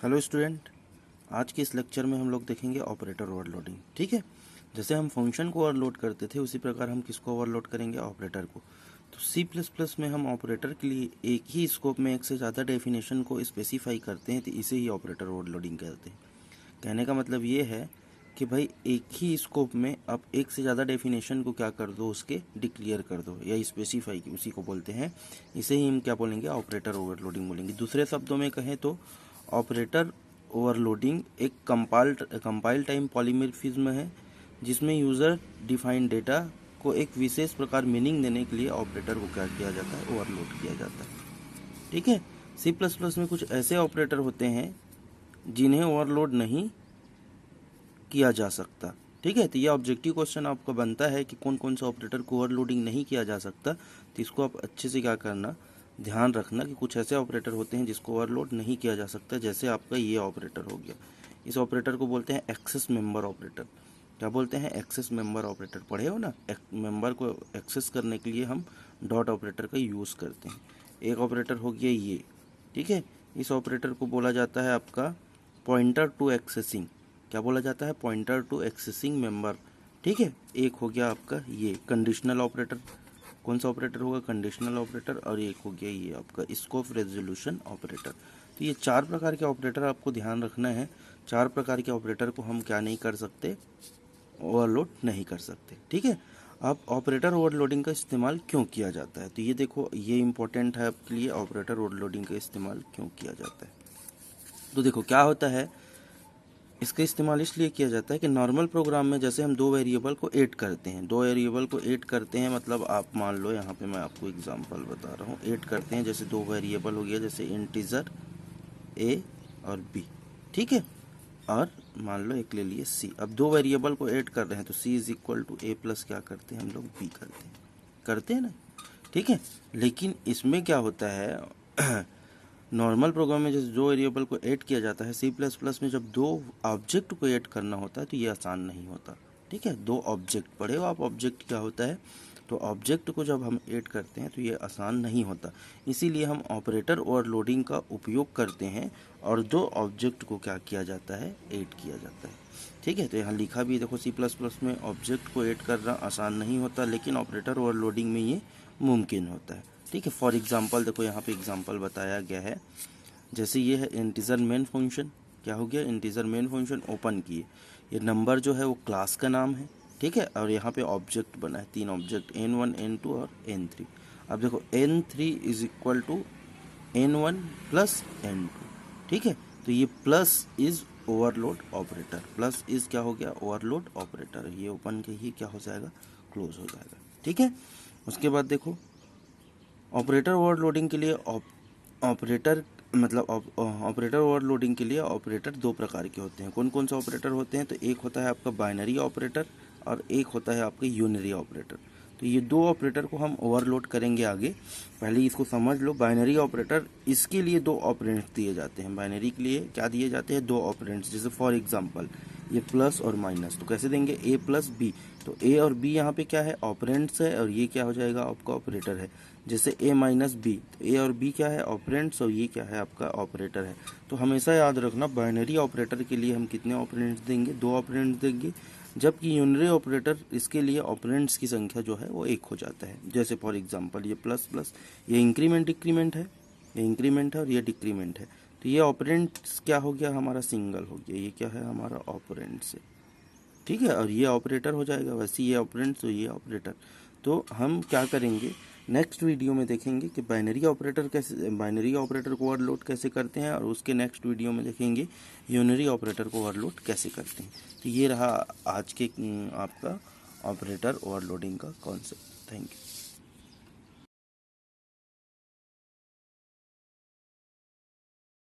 Hello student, आज के इस लेक्चर में हम लोग देखेंगे ऑपरेटर ओवरलोडिंग। ठीक है, जैसे हम फंक्शन को ओवरलोड करते थे उसी प्रकार हम किसको ओवरलोड करेंगे, ऑपरेटर को। तो C++ में हम ऑपरेटर के लिए एक ही स्कोप में एक से ज़्यादा डेफिनेशन को स्पेसिफाई करते हैं, तो इसे ही ऑपरेटर ओवरलोडिंग कहते हैं। कहने का मतलब ये है कि भाई एक ही स्कोप में अब एक से ज़्यादा डेफिनेशन को क्या कर दो, उसके डिक्लेयर कर दो या स्पेसिफाई, उसी को बोलते हैं। इसे ही हम क्या बोलेंगे, ऑपरेटर ओवरलोडिंग बोलेंगे। दूसरे शब्दों में कहें तो ऑपरेटर ओवरलोडिंग एक कंपाइल टाइम पॉलीमॉर्फिज्म है, जिसमें यूज़र डिफाइंड डेटा को एक विशेष प्रकार मीनिंग देने के लिए ऑपरेटर को क्या किया जाता है, ओवरलोड किया जाता है। ठीक है, C++ में कुछ ऐसे ऑपरेटर होते हैं जिन्हें ओवरलोड नहीं किया जा सकता। ठीक है, तो ये ऑब्जेक्टिव क्वेश्चन आपका बनता है कि कौन कौन सा ऑपरेटर को ओवरलोडिंग नहीं किया जा सकता। तो इसको आप अच्छे से क्या करना, ध्यान रखना कि कुछ ऐसे ऑपरेटर होते हैं जिसको ओवरलोड नहीं किया जा सकता। जैसे आपका ये ऑपरेटर हो गया, इस ऑपरेटर को बोलते हैं एक्सेस मेंबर ऑपरेटर। क्या बोलते हैं, एक्सेस मेंबर ऑपरेटर। पढ़े हो ना, मेंबर को एक्सेस करने के लिए हम डॉट ऑपरेटर का यूज़ करते हैं। एक ऑपरेटर हो गया ये। ठीक है, इस ऑपरेटर को बोला जाता है आपका पॉइंटर टू एक्सेसिंग। क्या बोला जाता है, पॉइंटर टू एक्सेसिंग मेंबर। ठीक है, एक हो गया आपका ये कंडीशनल ऑपरेटर। कौन सा ऑपरेटर होगा, कंडीशनल ऑपरेटर। और एक हो गया ये आपका स्कोप रेजोल्यूशन ऑपरेटर। तो ये चार प्रकार के ऑपरेटर आपको ध्यान रखना है। चार प्रकार के ऑपरेटर को हम क्या नहीं कर सकते, ओवरलोड नहीं कर सकते। ठीक है, अब ऑपरेटर ओवरलोडिंग का इस्तेमाल क्यों किया जाता है, तो ये देखो, ये इंपॉर्टेंट है आपके लिए, ऑपरेटर ओवरलोडिंग का इस्तेमाल क्यों किया जाता है। तो देखो क्या होता है, इसका इस्तेमाल इसलिए किया जाता है कि नॉर्मल प्रोग्राम में जैसे हम दो वेरिएबल को ऐड करते हैं, दो वेरिएबल को ऐड करते हैं, मतलब आप मान लो यहाँ पे मैं आपको एग्जांपल बता रहा हूँ, ऐड करते हैं। जैसे दो वेरिएबल हो गया, जैसे इंटीजर a और b। ठीक है, और मान लो एक ले लिए c। अब दो वेरिएबल को ऐड कर रहे हैं तो c is equal to a plus क्या करते हैं हम लोग, b करते हैं ना। ठीक है, लेकिन इसमें क्या होता है नॉर्मल प्रोग्राम में जैसे दो वेरिएबल को ऐड किया जाता है, C++ में जब दो ऑब्जेक्ट को ऐड करना होता है तो ये आसान नहीं होता। ठीक है, दो ऑब्जेक्ट पढ़े हो आप, ऑब्जेक्ट क्या होता है। तो ऑब्जेक्ट को जब हम ऐड करते हैं तो ये आसान नहीं होता, इसीलिए हम ऑपरेटर ओवरलोडिंग का उपयोग करते हैं और दो ऑब्जेक्ट को क्या किया जाता है, ऐड किया जाता है। ठीक है, तो यहाँ लिखा भी देखो, C++ में ऑब्जेक्ट को ऐड करना आसान नहीं होता, लेकिन ऑपरेटर ओवरलोडिंग में ये मुमकिन होता है। ठीक है, फॉर एग्जांपल देखो यहाँ पे एग्जांपल बताया गया है। जैसे ये है इंटीजर मेन फंक्शन। क्या हो गया, इंटीजर मेन फंक्शन ओपन किए, ये नंबर जो है वो क्लास का नाम है। ठीक है, और यहाँ पे ऑब्जेक्ट बना है, तीन ऑब्जेक्ट n1 n2 और n3। अब देखो n3 is equal to n1 plus n2। ठीक है, तो ये plus is overload operator, plus is क्या हो गया, ओवरलोड ऑपरेटर। ये ओपन के ही क्या हो जाएगा, क्लोज हो जाएगा। ठीक है, उसके बाद देखो ऑपरेटर ओवरलोडिंग के लिए ऑपरेटर मतलब ऑपरेटर ओवरलोडिंग के लिए ऑपरेटर दो प्रकार के होते हैं। कौन कौन सा ऑपरेटर होते हैं, तो एक होता है आपका बाइनरी ऑपरेटर और एक होता है आपका यूनरी ऑपरेटर। तो ये दो ऑपरेटर को हम ओवरलोड करेंगे आगे। पहले इसको समझ लो, बाइनरी ऑपरेटर, इसके लिए दो ऑपरेंड्स दिए जाते हैं। बाइनरी के लिए क्या दिए जाते हैं, दो ऑपरेंड्स। जैसे फॉर एग्जांपल ये प्लस और माइनस, तो कैसे देंगे, a प्लस बी। तो a और b यहाँ पे क्या है, ऑपरेंड्स है, और ये क्या हो जाएगा आपका ऑपरेटर है। जैसे a माइनस बी, तो a और b क्या है, ऑपरेंड्स, और ये क्या है आपका ऑपरेटर है। तो हमेशा याद रखना, बाइनरी ऑपरेटर के लिए हम कितने ऑपरेंड्स देंगे, दो ऑपरेंड्स देंगे, जबकि यूनरी ऑपरेटर इसके लिए ऑपरेंड्स की संख्या जो है वो एक हो जाता है। जैसे फॉर एग्जांपल ये प्लस प्लस, ये इंक्रीमेंट डिक्रीमेंट है, ये इंक्रीमेंट है और ये डिक्रीमेंट है। तो ये ऑपरेंड्स क्या हो गया हमारा, सिंगल हो गया, ये क्या है हमारा ऑपरेंड्स है। ठीक है, और ये ऑपरेटर हो जाएगा, वैसे ये ऑपरेंड्स तो ये ऑपरेटर। तो हम क्या करेंगे, नेक्स्ट वीडियो में देखेंगे कि बाइनरी ऑपरेटर कैसे, बाइनरी ऑपरेटर को ओवरलोड कैसे करते हैं, और उसके नेक्स्ट वीडियो में देखेंगे यूनरी ऑपरेटर को ओवरलोड कैसे करते हैं। तो ये रहा आज के आपका ऑपरेटर ओवरलोडिंग का कॉन्सेप्ट। Thank you.